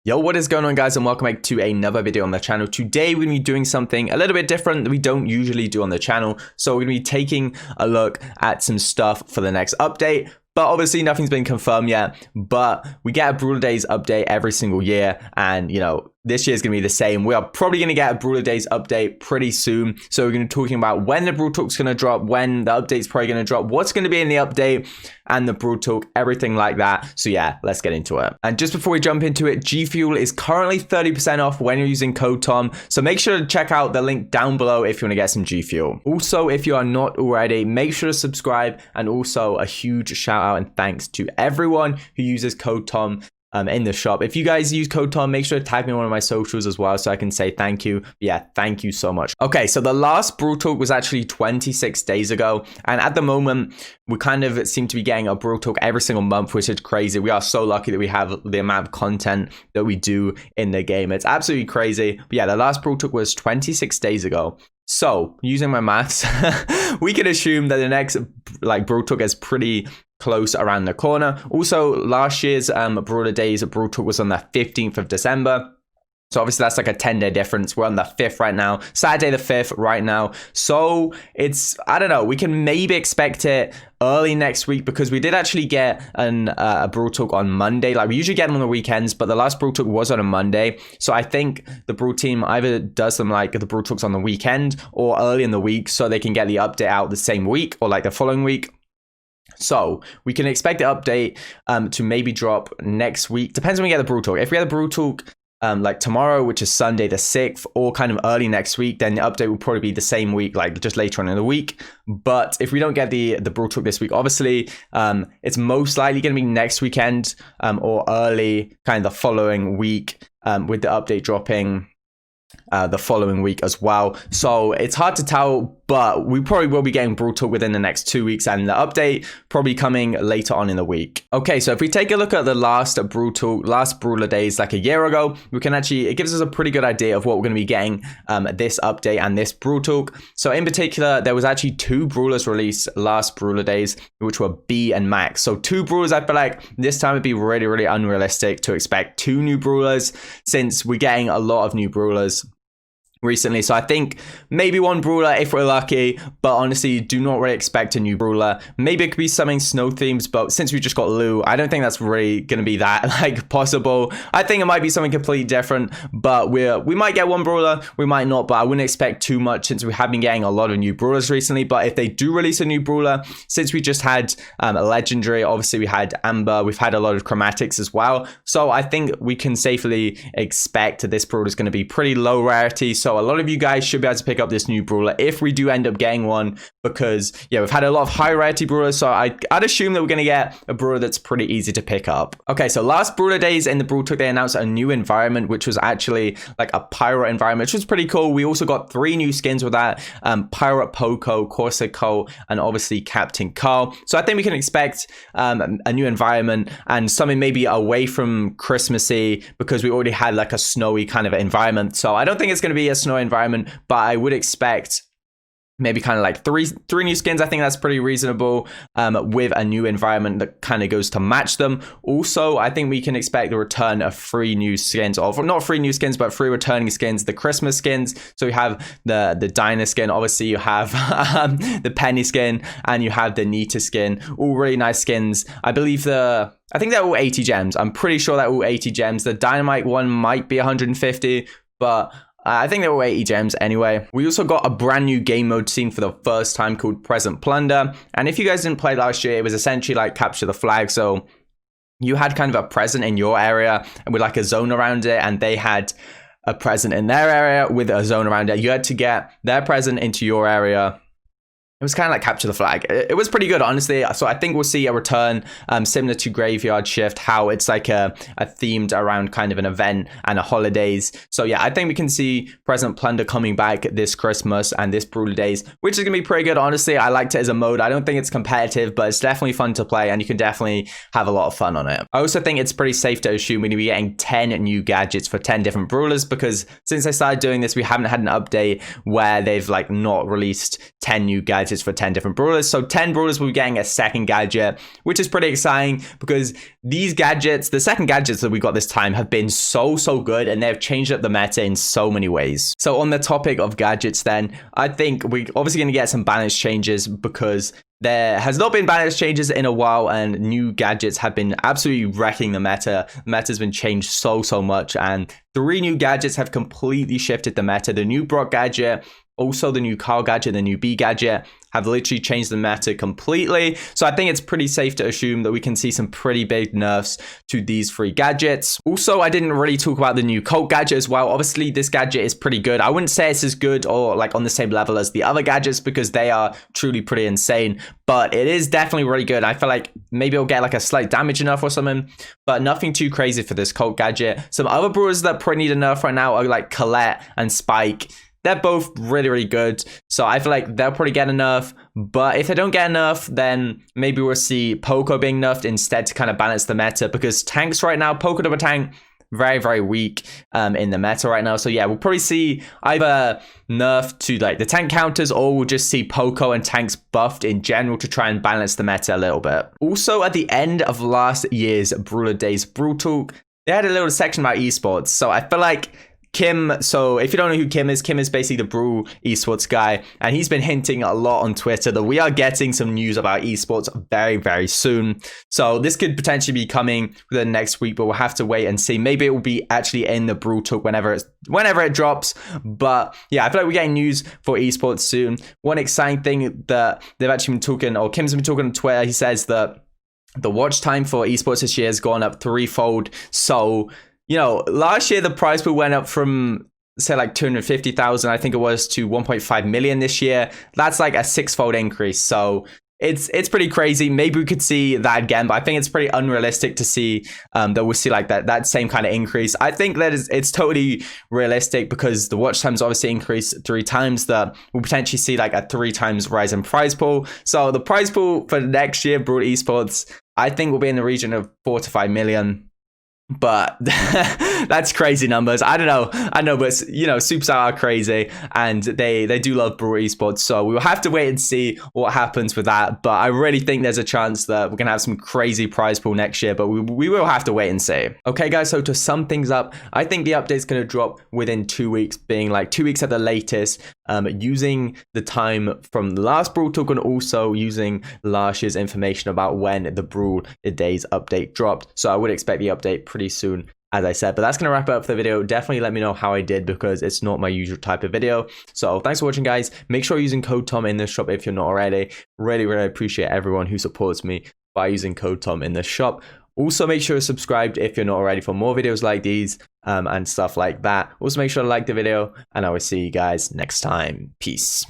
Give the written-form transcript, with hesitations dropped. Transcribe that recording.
Yo, what is going on, guys, and welcome back to another video on the channel. Today we're going to be doing something a little bit different that we don't usually do on the channel. So we're going to be taking a look at some stuff for the next update. But obviously nothing's been confirmed yet, but we get a Brawler Days update every single year, and you know, this year's going to be the same. We are probably going to get a Brawler Days update pretty soon. So we're going to be talking about when the Brawl Talk's going to drop, when the update's probably going to drop, what's going to be in the update, and the Brawl Talk, everything like that. So yeah, let's get into it. And just before we jump into it, G Fuel is currently 30% off when you're using code TOM. So make sure to check out the link down below if you want to get some G Fuel. Also, if you are not already, make sure to subscribe, and also a huge shout out and thanks to everyone who uses code TOM in the shop. If you guys use code TOM, make sure to tag me on one of my socials as well so I can say thank you. Yeah, thank you so much. Okay, so the last Brawl Talk was actually 26 days ago, and at the moment we kind of seem to be getting a Brawl Talk every single month, which is crazy. We are so lucky that we have the amount of content that we do in the game. It's absolutely crazy. But yeah, the last Brawl Talk was 26 days ago. So using my maths, we can assume that the next Brawl Talk is pretty close around the corner. Also, last year's Brawler Days Brawl Talk was on the 15th of December. So obviously that's like a 10-day difference. We're on the 5th right now. Saturday the 5th right now. So it's, I don't know, we can maybe expect it early next week, because we did actually get a Brawl Talk on Monday. Like, we usually get them on the weekends, but the last Brawl Talk was on a Monday. So I think the Brawl team either does them like the Brawl Talks on the weekend or early in the week, so they can get the update out the same week or like the following week. So we can expect the update to maybe drop next week. Depends when we get the Brawl Talk. If we get the Brawl Talk like tomorrow, which is Sunday the 6th, or kind of early next week, then the update will probably be the same week, like just later on in the week. But if we don't get the Brawl Talk this week, obviously it's most likely going to be next weekend or early kind of the following week, with the update dropping the following week as well. So it's hard to tell, but we probably will be getting Brawl Talk within the next 2 weeks, and the update probably coming later on in the week. Okay, so if we take a look at the last Brawl Talk, last Brawler Days like a year ago, we can actually, it gives us a pretty good idea of what we're going to be getting this update and this Brawl Talk. So in particular, there was actually 2 Brawlers released last Brawler Days, which were B and Max. So 2 Brawlers. I feel like this time it'd be really unrealistic to expect 2 new Brawlers, since we're getting a lot of new Brawlers recently. So I think maybe 1 Brawler if we're lucky, but honestly do not really expect a new Brawler. Maybe it could be something snow themes, but since we just got Lou, I don't think that's really going to be that like possible. I think it might be something completely different, but we might get 1 Brawler, we might not, but I wouldn't expect too much since we have been getting a lot of new Brawlers recently. But if they do release a new Brawler, since we just had a legendary, obviously we had Amber, we've had a lot of chromatics as well, so I think we can safely expect this Brawler is going to be pretty low rarity. So a lot of you guys should be able to pick up this new Brawler if we do end up getting one, because yeah, we've had a lot of high rarity Brawlers, so I'd assume that we're going to get a Brawler that's pretty easy to pick up. Okay, so last Brawler Days in the Brawl Talk, they announced a new environment, which was actually like a pirate environment, which was pretty cool. We also got 3 new skins with that, Pirate Poco, Corsico, and obviously Captain Carl. So I think we can expect a new environment and something maybe away from Christmassy, because we already had like a snowy kind of environment. So I don't think it's going to be a snow environment, but I would expect maybe kind of like three new skins. I think that's pretty reasonable, with a new environment that kind of goes to match them. Also, I think we can expect the return of 3 new skins, or not 3 new skins, but 3 returning skins, the Christmas skins. So you have the Dinah skin, obviously you have the Penny skin, and you have the Nita skin. All really nice skins. I think they're all 80 gems. I'm pretty sure they're all 80 gems. The Dynamite one might be 150, but I think they were 80 gems anyway. We also got a brand new game mode scene for the first time called Present Plunder. And if you guys didn't play last year, it was essentially like capture the flag. So you had kind of a present in your area and with like a zone around it, and they had a present in their area with a zone around it. You had to get their present into your area. It was kind of like capture the flag. It was pretty good, honestly. So I think we'll see a return similar to Graveyard Shift, how it's like a themed around kind of an event and a holidays. So yeah, I think we can see Present Plunder coming back this Christmas and this Brawler Days, which is going to be pretty good, honestly. I liked it as a mode. I don't think it's competitive, but it's definitely fun to play, and you can definitely have a lot of fun on it. I also think it's pretty safe to assume we're going to be getting 10 new gadgets for 10 different Brawlers, because since I started doing this, we haven't had an update where they've like not released 10 new gadgets gadgets for 10 different brawlers. So 10 brawlers will be getting a second gadget, which is pretty exciting because these gadgets, the second gadgets that we got this time, have been so good, and they've changed up the meta in so many ways. So on the topic of gadgets then, I think we're obviously going to get some balance changes because there has not been balance changes in a while, and new gadgets have been absolutely wrecking the meta. The meta has been changed so much, and 3 new gadgets have completely shifted the meta. The new Brock gadget, also the new Carl gadget, the new B gadget have literally changed the meta completely. So I think it's pretty safe to assume that we can see some pretty big nerfs to these 3 gadgets. Also, I didn't really talk about the new Colt gadget as well. Obviously, this gadget is pretty good. I wouldn't say it's as good or like on the same level as the other gadgets because they are truly pretty insane, but it is definitely really good. I feel like maybe it'll get like a slight damage nerf or something, but nothing too crazy for this Colt gadget. Some other brawlers that probably need a nerf right now are like Colette and Spike. They're both really good, so I feel like they'll probably get a nerf. But if they don't get a nerf, then maybe we'll see Poco being nerfed instead to kind of balance the meta, because tanks right now, Poco double tank, very weak in the meta right now. So yeah, we'll probably see either nerf to like the tank counters, or we'll just see Poco and tanks buffed in general to try and balance the meta a little bit. Also, at the end of last year's Brawler Days Brawl Talk, they had a little section about esports. So I feel like Kim, so if you don't know who Kim is basically the Brawl Esports guy, and he's been hinting a lot on Twitter that we are getting some news about esports very soon. So this could potentially be coming within the next week, but we'll have to wait and see. Maybe it will be actually in the Brawl Talk whenever it drops. But yeah, I feel like we're getting news for esports soon. One exciting thing that they've actually been talking, or Kim's been talking on Twitter, he says that the watch time for esports this year has gone up 3-fold. So you know, last year the prize pool went up from, say, like 250,000, I think it was, to 1.5 million this year. That's like a 6-fold increase. So it's pretty crazy. Maybe we could see that again, but I think it's pretty unrealistic to see that we'll see like that same kind of increase. I think that it's totally realistic because the watch times obviously increased 3 times. That we'll potentially see like a 3 times rise in prize pool. So the prize pool for next year, Brawl Esports, I think will be in the region of 4 to 5 million. But that's crazy numbers. I don't know. I know, but you know, Supercell are crazy, and they do love Brawl Esports. So we will have to wait and see what happens with that. But I really think there's a chance that we're gonna have some crazy prize pool next year. But we will have to wait and see. Okay, guys. So to sum things up, I think the update's gonna drop within 2 weeks, being like 2 weeks at the latest. Using the time from the last Brawl Talk and also using last year's information about when the Brawl Days update dropped. So I would expect the update pretty soon, as I said. But that's gonna wrap it up for the video. Definitely let me know how I did, because it's not my usual type of video. So thanks for watching, guys. Make sure you're using code Tom in the shop if you're not already. Really appreciate everyone who supports me by using code Tom in the shop. Also, make sure you're subscribed if you're not already for more videos like these and stuff like that. Also, make sure to like the video, and I will see you guys next time. Peace.